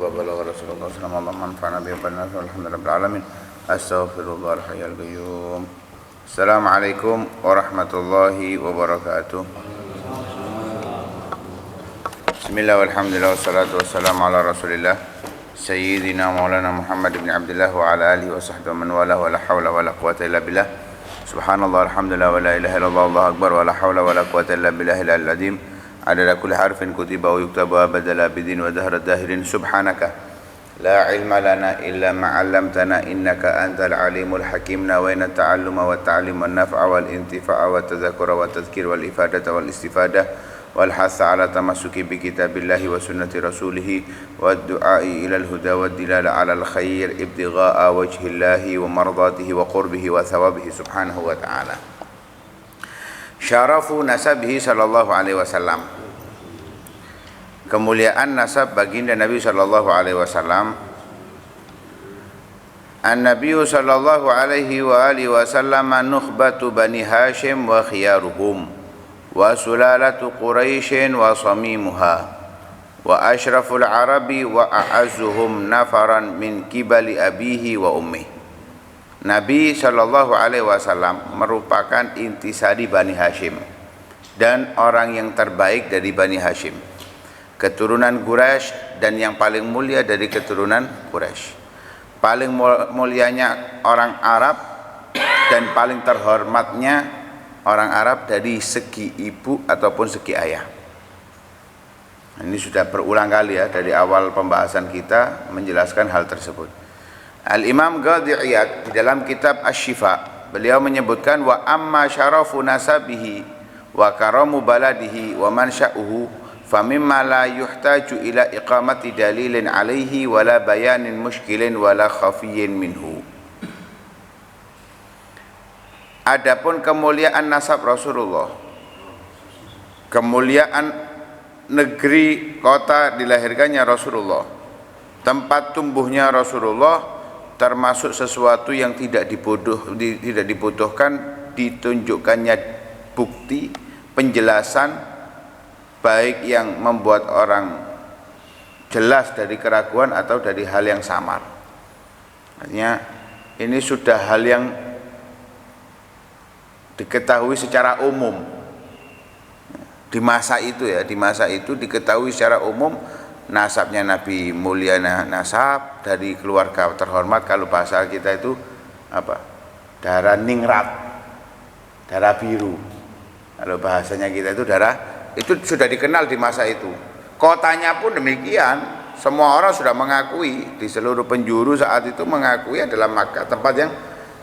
وبلغ رسول الله صلى الله عليه وسلم اللهم انفعنا به وبلغنا والحمد لله رب العالمين استغفر الله الحي القيوم. Assalamualaikum warahmatullahi wabarakatuh. Bismillah walhamdulillah wassalatu wassalamu ala rasulillah Sayyidina maulana Muhammad ibn Abdullah wa ala alihi wa sahbihi man wala wa la hawla wa la quwata illa billah. Subhanallah alhamdulillah wa la ilaha illallah Allahu akbar wa la hawla wa la quwata illa billahil aliyyil azim. Adada kulli harfin kutiba wa yuktabu abadala bidin wa dahra dahirin. Subhanaka la ilma lana illa ma 'allamtana innaka antal alimul hakim. Nawayna ta'alluma wa ta'lim wan naf'a wal intifa'a wa tadhakkura wa tadhkir wal ifadata wal istifadah wal hatha ala tamassuki bi kitabillahi wa sunnati rasulih wa du'a'i ila al huda wa dilala ala al khair ibtigha'a wajhillahi wa mardatihi wa qurbihi wa thawabihi subhanahu wa ta'ala. Syarafu nasabihi sallallahu alaihi wasallam, kemuliaan nasab baginda Nabi sallallahu alaihi wasallam. An-Nabiy sallallahu alaihi wa alihi wasallam nukhbatu bani Hashim wa khiyaruhum wa sulalatu Quraisyin wa samimuha wa ashraful arabi wa a'azzuhum nafaran min kibali abihi wa ummihi. Nabi sallallahu alaihi wasallam merupakan intisari Bani Hashim dan orang yang terbaik dari Bani Hashim, keturunan Quraisy dan yang paling mulia dari keturunan Quraisy. Paling mulianya orang Arab dan paling terhormatnya orang Arab dari segi ibu ataupun segi ayah. Ini sudah berulang kali ya, dari awal pembahasan kita menjelaskan hal tersebut. Al-Imam Qadhi Iyad di dalam kitab Asy-Syifa, beliau menyebutkan wa amma syarafu nasabihi wa karamu baladihi wa mansya'uhu famimma la yuhtaju ila iqamati dalilin alaihi wala bayanin muskilin wala khafiyyin minhu. Adapun kemuliaan nasab Rasulullah, kemuliaan negeri kota dilahirkannya Rasulullah, tempat tumbuhnya Rasulullah, termasuk sesuatu yang tidak dibutuhkan ditunjukkannya bukti penjelasan, baik yang membuat orang jelas dari keraguan atau dari hal yang samar. Artinya ini sudah hal yang diketahui secara umum di masa itu ya, di masa itu diketahui secara umum. Nasabnya Nabi mulia nasab dari keluarga terhormat. Kalau bahasa kita itu apa? Darah ningrat, darah biru. Kalau bahasanya kita itu darah, itu sudah dikenal di masa itu. Kotanya pun demikian. Semua orang sudah mengakui, di seluruh penjuru saat itu mengakui adalah Makkah, tempat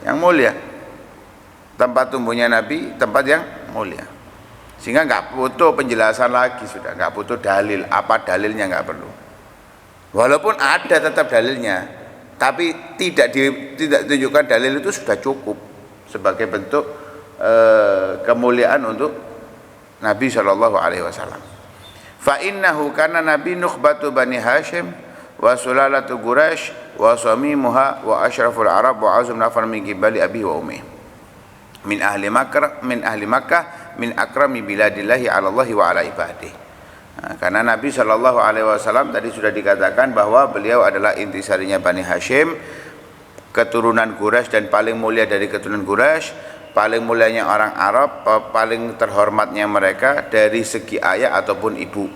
yang mulia, tempat tumbuhnya Nabi, tempat yang mulia. Sehingga nggak butuh penjelasan lagi, sudah nggak butuh dalil. Apa dalilnya nggak perlu. Walaupun ada tetap dalilnya, tapi tidak ditunjukkan dalil itu sudah cukup sebagai bentuk kemuliaan untuk Nabi Shallallahu Alaihi Wasallam. Fa innahu karena Nabi nukhbatu bani Hashim wa sulalatu Quraisy wa samimuha wa ashraful Arab wa azum nafar min kibali abi wa ummi min ahli Makkah min akrami biladillahi ala Allahi wa ala ibadih. Karena Nabi sallallahu alaihi wasallam tadi sudah dikatakan bahwa beliau adalah intisarinya Bani Hashim, keturunan Quraisy dan paling mulia dari keturunan Quraisy, paling mulianya orang Arab, paling terhormatnya mereka dari segi ayah ataupun ibu.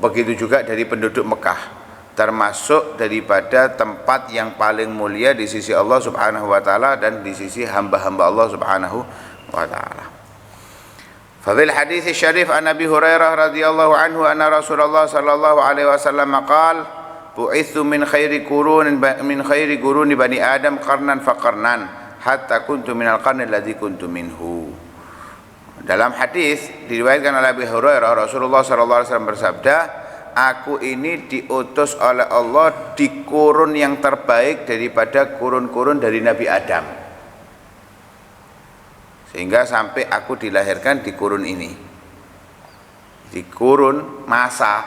Begitu juga dari penduduk Mekah, termasuk daripada tempat yang paling mulia di sisi Allah Subhanahu wa taala dan di sisi hamba-hamba Allah Subhanahu wa taala. Fadil hadis syarif an Abi Hurairah radhiyallahu anhu anna Rasulullah sallallahu alaihi wasallam qaal bu'itsu min khairi quruni bani Adam qarnan faqarnan hatta kuntu minal qarni alladzi kuntu minhu. Dalam hadis diriwayatkan oleh Abi Hurairah, Rasulullah sallallahu alaihi wasallam bersabda, aku ini diutus oleh Allah di kurun yang terbaik daripada kurun-kurun dari Nabi Adam, sehingga sampai aku dilahirkan di kurun ini, di kurun masa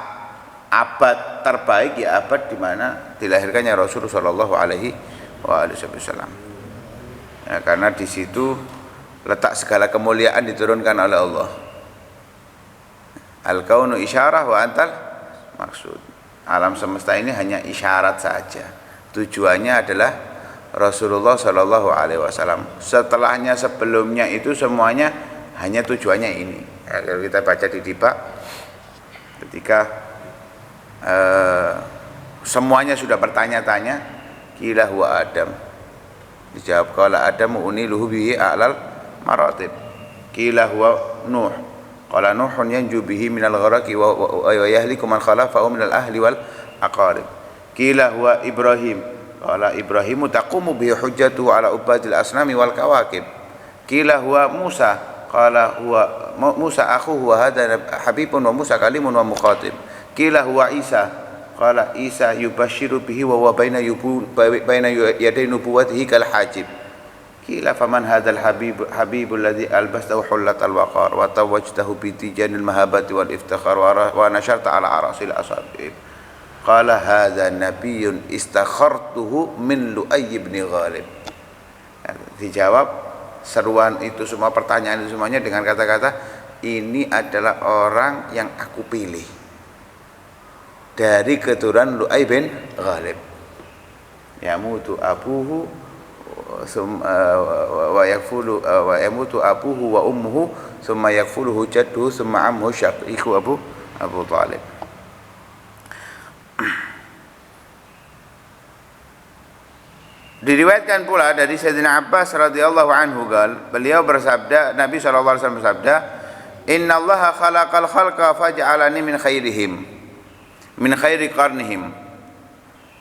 abad terbaik, ya abad di mana dilahirkannya Rasulullah Shallallahu Alaihi Wasallam. Ya, karena di situ letak segala kemuliaan diturunkan oleh Allah. Al-kaunu isyarah wa antal maksud. Alam semesta ini hanya isyarat saja. Tujuannya adalah Rasulullah Shallallahu Alaihi Wasallam. Setelahnya, sebelumnya itu semuanya hanya tujuannya ini. Ya, kalau kita baca di Diba, ketika semuanya sudah bertanya-tanya, qila huwa Adam. Dijawab qala Adam uniluhu bihi a'lal maratib. Qila huwa Nuh. Qala Nuhun yanju bihi minal gharaqi wa yahliku man khalafahu minal ahli wal aqarib. Qila huwa Ibrahim. Qala Ibrahimu taqumu bihi hujjatu ala ubadil asnami wal kawakib. Qila huwa Musa. Qala huwa Musa akhuhu wa hadha habibun wa Musa kalimun wa muqatib. Qila huwa Isa. Qala Isa yubashiru bihi wa baina yaday nubuwatihi kal hajib. Qila faman hadzal habibul ladzi albastahu hullatal waqar wa tawajtahu bi tijanil mahabati wal iftikhar wa nasharta ala arasil ashabib. Qala hadza nabiyyun istakhartuhu min Lu'ay bin Ghalib. Dijawab seruan itu semua, pertanyaan itu semuanya dengan kata-kata, ini adalah orang yang aku pilih dari keturunan Lu'ay bin Ghalib. Yamutu abuhu wa yamutu abuhu wa ummuhu summa yakfuluhu jadduhu summa ammuhu syaqiqu Abu Talib. Diriwayatkan pula dari Sayyidina Abbas radhiyallahu anhu beliau bersabda, Nabi SAW bersabda, innallaha khalaqal khalqa faj'alani min khairihim min khairi qarnihim.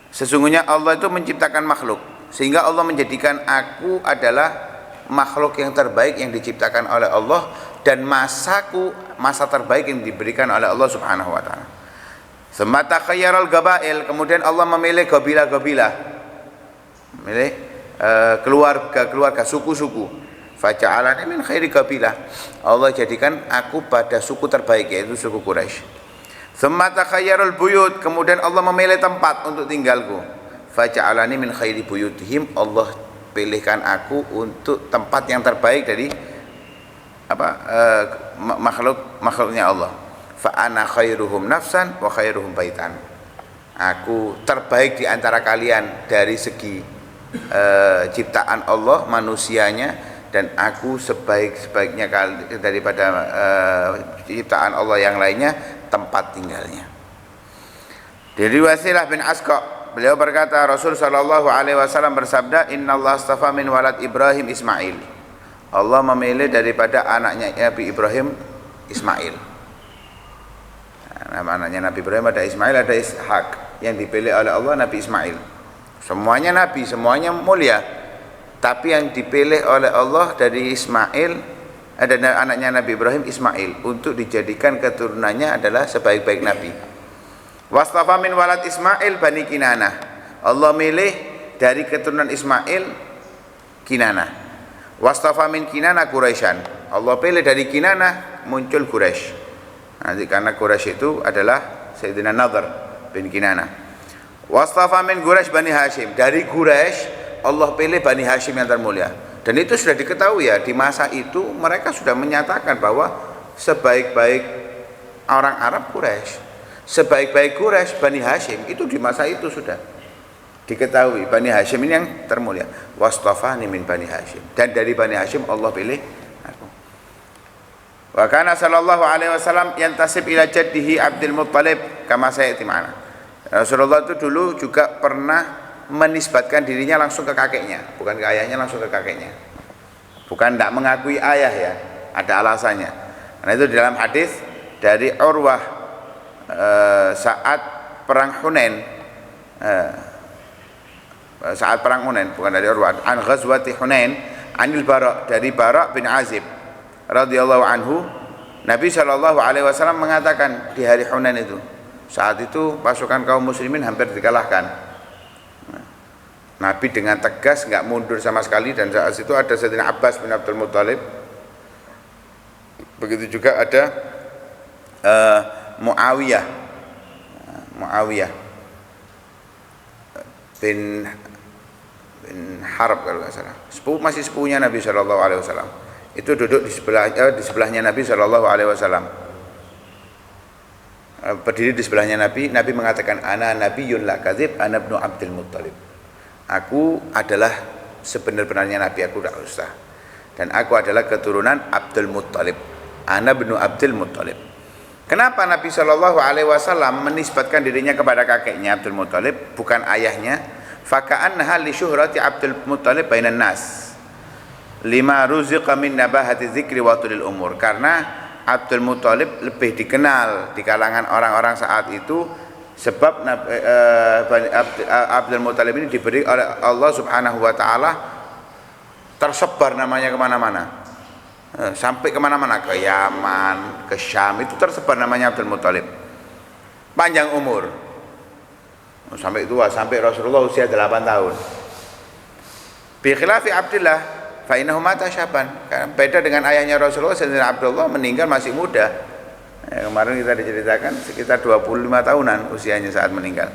Sesungguhnya Allah itu menciptakan makhluk sehingga Allah menjadikan aku adalah makhluk yang terbaik yang diciptakan oleh Allah, dan masaku masa terbaik yang diberikan oleh Allah Subhanahu wa taala. Semata khayyaral gabail, kemudian Allah memilih kabilah-kabilah, memilih keluarga-keluarga, suku-suku. Faja'alani min khairi kabilah, Allah jadikan aku pada suku terbaik, yaitu suku Quraisy. Semata khayyarul buyut, kemudian Allah memilih tempat untuk tinggalku. Faja'alani min khairi buyutihim, Allah pilihkan aku untuk tempat yang terbaik dari makhluknya Allah. Fa ana khairuhum nafsan wa khairuhum baitan, aku terbaik di antara kalian dari segi ciptaan Allah manusianya, dan aku sebaik-sebaiknya daripada ciptaan Allah yang lainnya tempat tinggalnya. Dari Wasilah bin Asqa, beliau berkata, Rasul sallallahu alaihi wasallam bersabda, innallaha astafa min walad Ibrahim Ismail. Allah memilih daripada anaknya Nabi Ibrahim Ismail. Nama anaknya Nabi Ibrahim ada Ismail, ada Ishak. Yang dipilih oleh Allah Nabi Ismail. Semuanya nabi, semuanya mulia. Tapi yang dipilih oleh Allah dari Ismail, ada anaknya Nabi Ibrahim Ismail, untuk dijadikan keturunannya adalah sebaik-baik nabi. Wastafa min walad Ismail Bani Kinanah. Allah milih dari keturunan Ismail Kinanah. Wastafa min Kinanah Quraisyan. Allah pilih dari Kinanah muncul Quraisy. Nanti karena Quraisy itu adalah Sayyidina Nadhr bin Kinanah. Wastafa min Quraisy Bani Hashim. Dari Quraisy Allah pilih Bani Hashim yang termulia. Dan itu sudah diketahui ya, di masa itu mereka sudah menyatakan bahwa sebaik-baik orang Arab Quraisy. Sebaik-baik Quraisy Bani Hashim, itu di masa itu sudah diketahui Bani Hashim ini yang termulia. Wastafani min Bani Hashim, dan dari Bani Hashim Allah pilih aku. Wa kana sallallahu alaihi wasallam yantasib ila jaddihi Abdul Muttalib kama sayati ma'ana. Rasulullah itu dulu juga pernah menisbatkan dirinya langsung ke kakeknya, bukan ke ayahnya, langsung ke kakeknya. Bukan tidak mengakui ayah ya, ada alasannya. Karena itu dalam hadis dari Urwah saat perang Hunain, saat perang Hunain, bukan dari Urwah, an ghazwati Hunain anil Bara, dari Bara bin Azib radhiyallahu anhu, Nabi sallallahu alaihi wasallam mengatakan di hari Hunain itu, saat itu pasukan kaum muslimin hampir dikalahkan. Nabi dengan tegas, enggak mundur sama sekali, dan saat itu ada Sayyidina Abbas bin Abdul Muttalib. Begitu juga ada Muawiyah bin Harb kalau nggak salah, masih sepupunya Nabi Shallallahu Alaihi Wasallam. Itu duduk di sebelahnya Nabi Shallallahu Alaihi Wasallam. berdiri di sebelahnya Nabi. Nabi mengatakan, ana nabiyyun la kadzib, ana ibnu Abdul Muttalib. Aku adalah sebenar-benarnya Nabi, aku tidak dusta. Dan aku adalah keturunan Abdul Muttalib. Ana ibnu Abdul Muttalib. Kenapa Nabi Shallallahu Alaihi Wasallam menisbatkan dirinya kepada kakeknya Abdul Muttalib, bukan ayahnya? Faka'annaha li syuhrati Abdul Muttalib bainan nas, lima ruziqa min nabahati dzikri wa tulil umur. Karena Abdul Muttalib lebih dikenal di kalangan orang-orang saat itu, sebab Abdul Muttalib ini diberi oleh Allah Subhanahu Wa Taala tersebar namanya kemana-mana. Sampai kemana-mana, ke Yaman, ke Syam, itu tersebar namanya Abdul Muttalib. Panjang umur, sampai tua, sampai Rasulullah usia 8 tahun. Bi khilafi Abdullah fa innahu mata syaban. Beda dengan ayahnya Rasulullah, Sayyidina Abdullah meninggal masih muda. Kemarin kita diceritakan sekitar 25 tahunan usianya saat meninggal.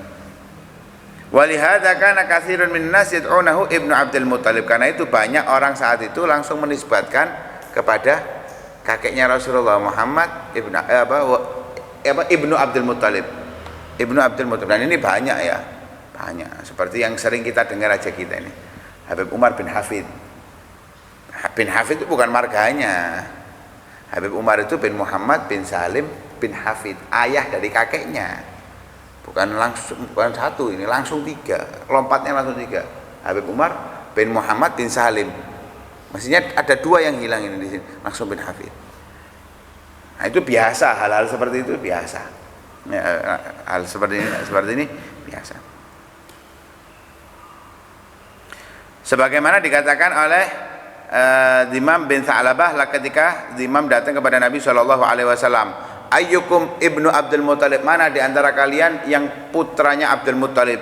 Walihada kana katsirun min nas yad'unahu ibnu Abdul Muttalib. Karena itu banyak orang saat itu langsung menisbatkan kepada kakeknya Rasulullah, Muhammad ibnu Abdul Muttalib. Ibnu Abdul Muttalib. Dan ini banyak ya, banyak. Seperti yang sering kita dengar aja kita ini, Habib Umar bin Hafid. Bin Hafid itu bukan marganya. Habib Umar itu bin Muhammad bin Salim bin Hafid, ayah dari kakeknya. Bukan satu, ini langsung 3, lompatnya langsung 3. Habib Umar bin Muhammad bin Salim. Maksudnya ada 2 yang hilang ini di sini, langsung bin Hafid. Nah, itu biasa, hal-hal seperti itu biasa. Ya, hal seperti ini biasa. Sebagaimana dikatakan oleh Dimam bin Tha'labah ketika Dimam datang kepada Nabi Shallallahu Alaihi Wasallam, ayyukum ibnu Abdul Muttalib, mana di antara kalian yang putranya Abdul Muttalib?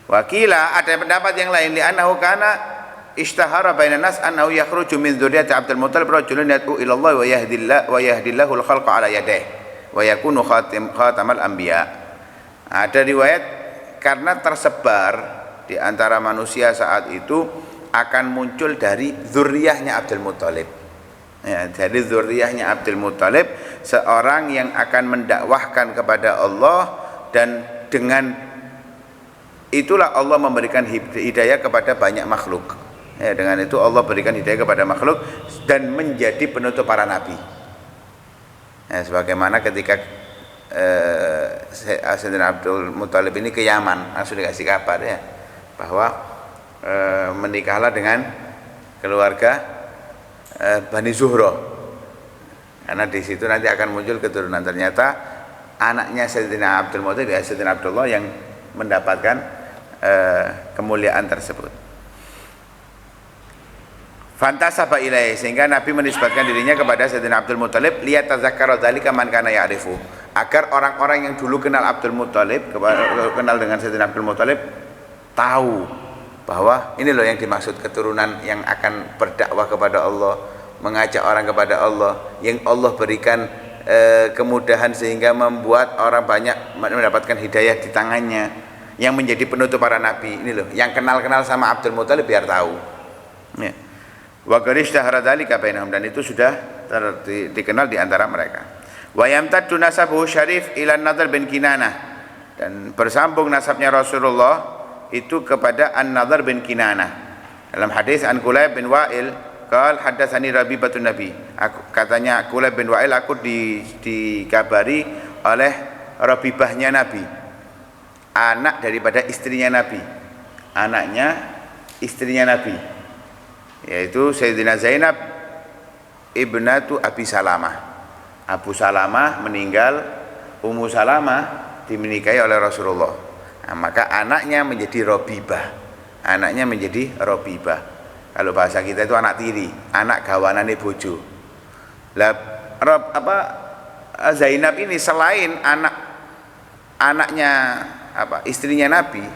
Wakila, ada pendapat yang lain, li'annahu kana ishtahara bainan nas annahu yakhruju min dzurriyyati Abdul Muttalib rajulun yad'u ila Allah wa yahdillahu al-khalqa ala yadayhi wa yakunu khatamal anbiya. Ada riwayat karena tersebar di antara manusia saat itu akan muncul dari zuriyahnya Abdul Muttalib. Ya, dari zuriyahnya Abdul Muttalib seorang yang akan mendakwahkan kepada Allah, dan dengan itulah Allah memberikan hidayah kepada banyak makhluk. Ya, dengan itu Allah berikan hidayah kepada makhluk dan menjadi penutup para nabi. Ya, sebagaimana ketika Sayyidina Abdul Muttalib ini ke Yaman, langsung dikasih kabar ya bahwa menikahlah dengan keluarga Bani Zuhro, karena di situ nanti akan muncul keturunan. Ternyata anaknya Sayyidina Abdul Muttalib, ya Sayyidina Abdullah, yang mendapatkan kemuliaan tersebut. Fantasaba ilaihi, sehingga Nabi menisbatkan dirinya kepada Sayyidina Abdul Muttalib liyatazakkara dzalika man kana ya'rifu, agar orang-orang yang dulu kenal Abdul Muttalib, kenal dengan Sayyidina Abdul Muttalib, tahu bahwa ini loh yang dimaksud keturunan yang akan berdakwah kepada Allah, mengajak orang kepada Allah, yang Allah berikan kemudahan sehingga membuat orang banyak mendapatkan hidayah di tangannya, yang menjadi penutup para nabi. Ini loh yang kenal-kenal sama Abdul Muttalib biar tahu ya. Wa qarishtahara dzalika bainahum, dan itu sudah dikenal di antara mereka. Wa yamtaddu nasabuhu syarif ila Nadhr bin Kinanah, dan bersambung nasabnya Rasulullah itu kepada An-Nadhr bin Kinanah. Dalam hadis An Kulayb bin Wa'il qala haddatsani Rabibatun Nabi, katanya Kulayb bin Wa'il, aku dikabari oleh Rabibahnya Nabi, anak daripada istrinya Nabi, anaknya istrinya Nabi, yaitu Sayyidina Zainab ibnatu Abi Salamah. Abu Salamah meninggal, Ummu Salamah dinikahi oleh Rasulullah. Nah, maka anaknya menjadi Robibah. Anaknya menjadi Robibah. Kalau bahasa kita itu anak tiri, anak gawanane bojo. Lah Zainab ini selain anaknya istrinya Nabi,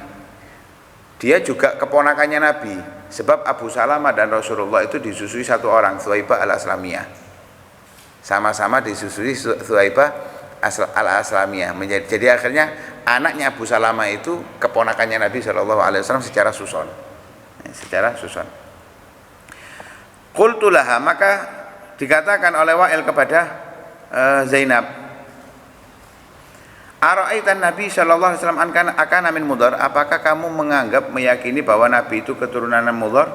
dia juga keponakannya Nabi. Sebab Abu Salamah dan Rasulullah itu disusui satu orang, Thuwaibah al-Aslamiyah. Sama-sama disusui Thuwaibah al-Aslamiyah. Jadi akhirnya anaknya Abu Salamah itu keponakannya Nabi SAW secara susun. Secara susun. Qultu laha, maka dikatakan oleh Wa'il kepada Zainab, Ara'aitan Nabi sallallahu alaihi wasallam akan min Mudhar, apakah kamu menganggap meyakini bahwa Nabi itu keturunan Mudhar?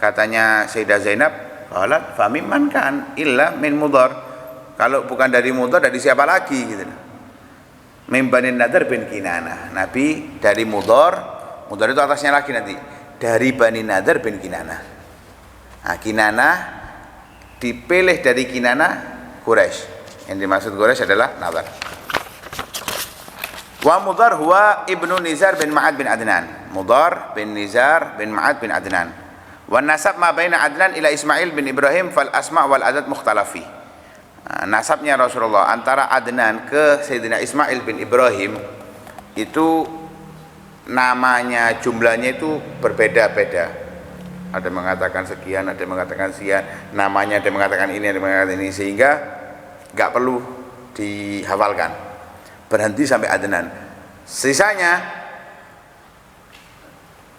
Katanya Sayyidah Zainab, qalat fa mimman kan illa min Mudhar. Kalau bukan dari Mudhar, dari siapa lagi gitu. Min Bani Nadhr bin Kinanah. Nabi dari Mudhar, Mudhar itu atasnya lagi nanti. Dari Bani Nadhr bin Kinanah. Nah, Kinanah dipilih dari Kinanah Quraisy. Yang dimaksud Quraisy adalah Nadhr. Wa Mudhar huwa ibnu Nizar bin Ma'ad bin Adnan. Mudhar bin Nizar bin Ma'ad bin Adnan. Wa nasab ma baina Adnan ila Ismail bin Ibrahim fal asma' wal adad mukhtalafi. Nasabnya Rasulullah antara Adnan ke Sayyidina Ismail bin Ibrahim itu namanya, jumlahnya itu berbeda-beda. Ada yang mengatakan sekian, ada yang mengatakan sekian, namanya ada yang mengatakan ini, ada yang mengatakan ini, sehingga enggak perlu dihafalkan. Berhenti sampai Adnan. Sisanya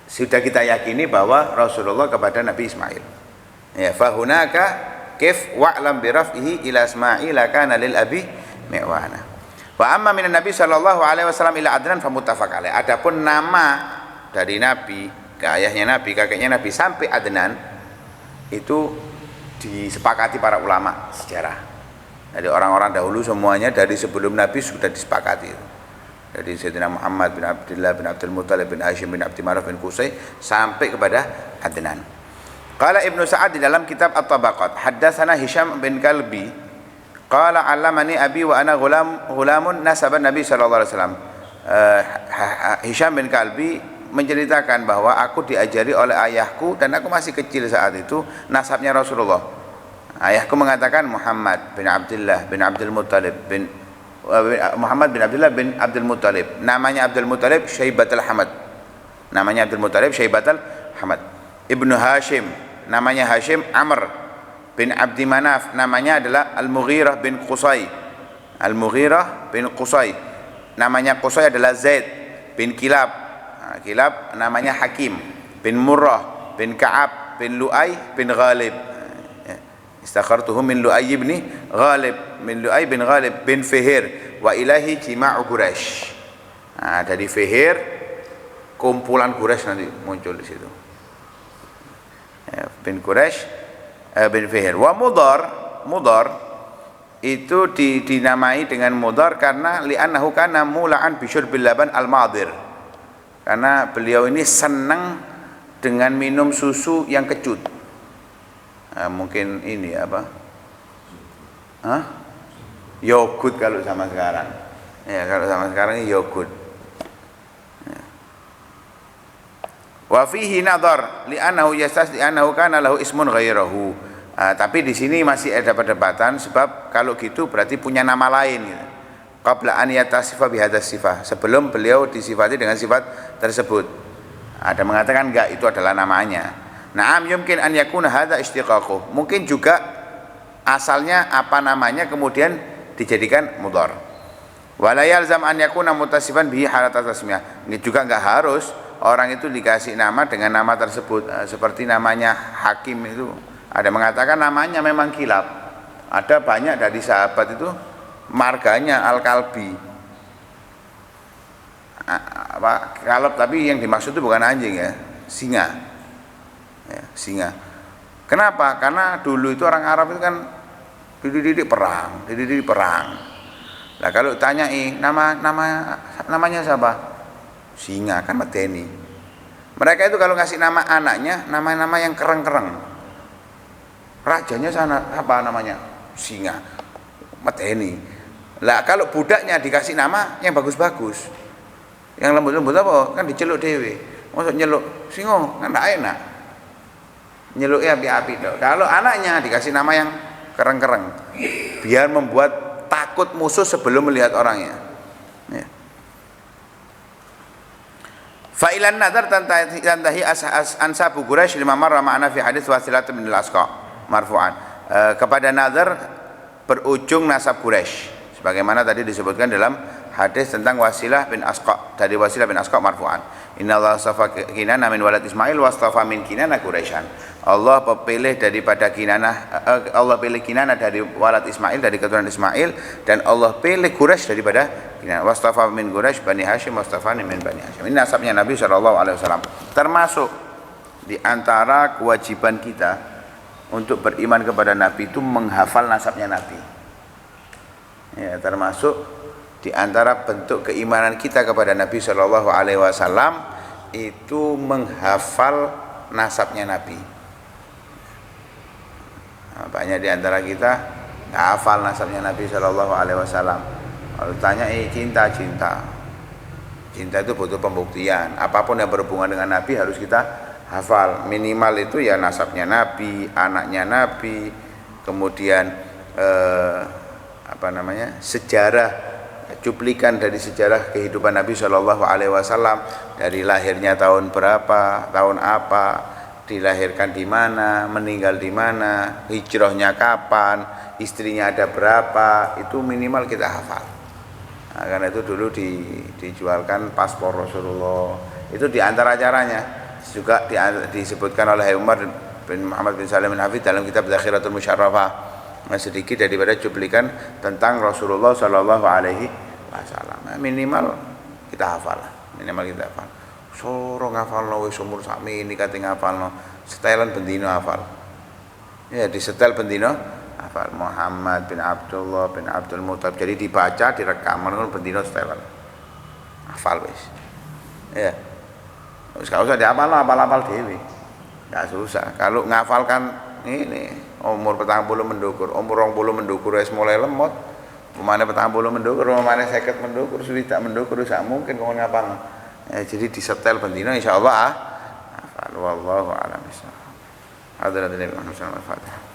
sudah kita yakini bahwa Rasulullah kepada Nabi Ismail. Ya, fahunaka kif wa'lam bi raf'ihi ila Ismail kana lil abi mi'wana. Wa amma minan Nabi sallallahu alaihi wasallam ila Adnan fa muttafaq alaih. Adapun nama dari Nabi ke ayahnya Nabi, kakeknya Nabi sampai Adnan itu disepakati para ulama sejarah. Dari orang-orang dahulu semuanya dari sebelum Nabi sudah disepakati. Dari Sayyidina Muhammad bin Abdullah bin Abdul Muttalib bin Hashim bin Abdi Manaf bin Qusay sampai kepada Adnan. Qala Ibnu Sa'ad di dalam kitab At-Tabaqat, haddatsana Hisham bin Kalbi qala 'allamani abi wa ana ghulamun nasaba Nabi sallallahu alaihi wasallam. Hisham bin Kalbi menceritakan bahwa aku diajari oleh ayahku dan aku masih kecil saat itu nasabnya Rasulullah. Ayahku mengatakan Muhammad bin Abdullah bin Abdul Muttalib bin Muhammad bin Abdullah bin Abdul Muttalib. Namanya Abdul Muttalib Syaibatul Hamad. Namanya Abdul Muttalib Syaibatul Hamad. Ibnu Hashim, namanya Hashim Amr bin Abdi Manaf, namanya adalah Al-Mughirah bin Qusay. Al-Mughirah bin Qusay. Namanya Qusay adalah Zaid bin Kilab. Kilab namanya Hakim bin Murrah bin Ka'ab bin Lu'ay bin Ghalib. Istakhartuhu min Lu'ay bin Ghalib, min Lu'ay bin Ghalib bin Fihir wa ilahi jima'u Quraisy. Nah, dari Fihir kumpulan Quraisy nanti muncul di situ. Ya, bin Quraisy bin Fihir. Wa Mudhar itu dinamai dengan Mudhar karena li'annahu kana mula'an bi syurbil laban al-madhir. Karena beliau ini senang dengan minum susu yang kecut. Mungkin ini apa? Yogurt kalau sama sekarang. Ya, kalau sama sekarang ini yogurt. Ya. Wa fihi nadhar li'annahu li'annahu kana lahu ismun ghairahu. Tapi di sini masih ada perdebatan sebab kalau gitu berarti punya nama lain gitu. Qabla an yatasifa bihadas sifah. Sebelum beliau disifati dengan sifat tersebut. Ada mengatakan enggak, itu adalah namanya. Na'am yumkin an yakuna hadza istiqaqu. Mungkin juga asalnya apa namanya kemudian dijadikan Mudhar. Wa la yalzam an yakuna mutasifan bihi halat tasmiyah. Ini juga enggak harus orang itu dikasih nama dengan nama tersebut. Seperti namanya Hakim itu. Ada mengatakan namanya memang Kilab. Ada banyak dari sahabat itu marganya Al-Kalbi. Kalab, tapi yang dimaksud itu bukan anjing ya, singa. Ya, singa. Kenapa? Karena dulu itu orang Arab itu kan dididik perang. Nah, kalau tanyai namanya siapa? Singa, kan medeni. Mereka itu kalau ngasih nama anaknya nama-nama yang kereng-kereng. Rajanya sana apa namanya? Singa. Medeni. Lah kalau budaknya dikasih nama yang bagus-bagus. Yang lembut-lembut apa? Kan diceluk dewe. Maksud nyeluk singo kan enggak enak. Nyeluknya api-api dong. Kalau anaknya dikasih nama yang kereng-kereng, biar membuat takut musuh sebelum melihat orangnya. Ya. Fa'ilan nadar tantahi ansabu Quraisy lima marra ma'ana fi hadits Wasilah bin al-Asqa marfu'an. Kepada nadar berujung nasab Quraisy, sebagaimana tadi disebutkan dalam hadis tentang Wasilah bin Asqa, dari Wasilah bin Asqa marfu'an. Innallaha astafa Kinanah min walad Ismail wastafa min Kinanah Quraisyan. Allah pilih daripada Kinanah, Allah pilih Kinanah dari walad Ismail, dari keturunan Ismail, dan Allah pilih Quraisy daripada Kinanah. Wastafa min Quraisy Bani Hashim wastafa min Bani Hashim. Ini nasabnya Nabi sallallahu alaihi wasallam. Termasuk di antara kewajiban kita untuk beriman kepada Nabi itu menghafal nasabnya Nabi. Ya, termasuk di antara bentuk keimanan kita kepada Nabi Shallallahu Alaihi Wasallam itu menghafal nasabnya Nabi. Nah, banyak di antara kita nggak hafal nasabnya Nabi Shallallahu Alaihi Wasallam. Kalau tanya, cinta itu butuh pembuktian. Apapun yang berhubungan dengan Nabi harus kita hafal. Minimal itu ya nasabnya Nabi, anaknya Nabi, kemudian sejarah, cuplikan dari sejarah kehidupan Nabi Shallallahu Alaihi Wasallam, dari lahirnya tahun berapa, tahun apa, dilahirkan di mana, meninggal di mana, hijrahnya kapan, istrinya ada berapa, itu minimal kita hafal. Nah, karena itu dulu dijualkan paspor Rasulullah, itu diantara caranya. Juga disebutkan oleh Umar bin Muhammad bin Salim bin Hafid dalam kitab Zakhiratul Musyarrafah, sedikit daripada cuplikan tentang Rasulullah Shallallahu Alaihi Wasallam. Minimal kita hafal, Soro ngafalno wis umur sami ini kate ngafalno, setelan bendino hafal. Ya, di setel bendino hafal Muhammad bin Abdullah bin Abdul Muthalib. Jadi dibaca, direkam ngono bendino setelan. Hafal wis. Ya. Wis gak usah dihafalno, hafal-hafal dhewe. Enggak susah. Kalau ngafalkan ini umur 40 mendukur, umur 20 mendukur wis mulai lemot. Pemane 40 mendukur, pemane 50 mendukur, swidak mendukur sak mungkin kok ngapal. Jadi disetel bendina insyaallah hafal. Wallahu a'lam bishawab. Hadirin Fatihah.